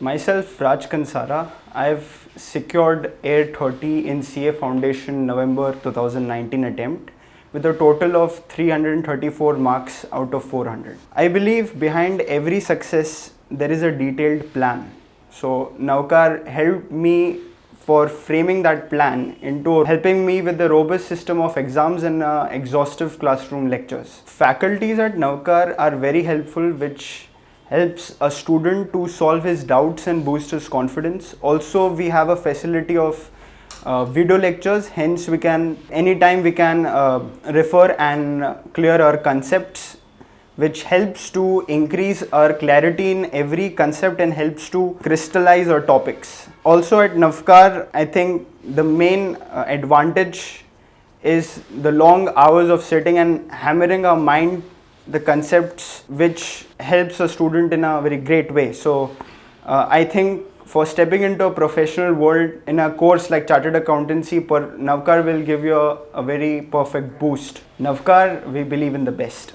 Myself, Raj Kansara. I've secured AIR 30 in CA Foundation November 2019 attempt with a total of 334 marks out of 400. I believe behind every success there is a detailed plan. So Navkar helped me for framing that plan into helping me with the robust system of exams and exhaustive classroom lectures. Faculties at Navkar are very helpful, which helps a student to solve his doubts and boost his confidence. Also, we have a facility of video lectures, hence we can anytime we can refer and clear our concepts, which helps to increase our clarity in every concept and helps to crystallize our topics. Also at Navkar, I think the main advantage is the long hours of sitting and hammering our mind the concepts, which helps a student in a very great way. So I think for stepping into a professional world in a course like Chartered Accountancy, Navkar will give you a very perfect boost. Navkar, we believe in the best.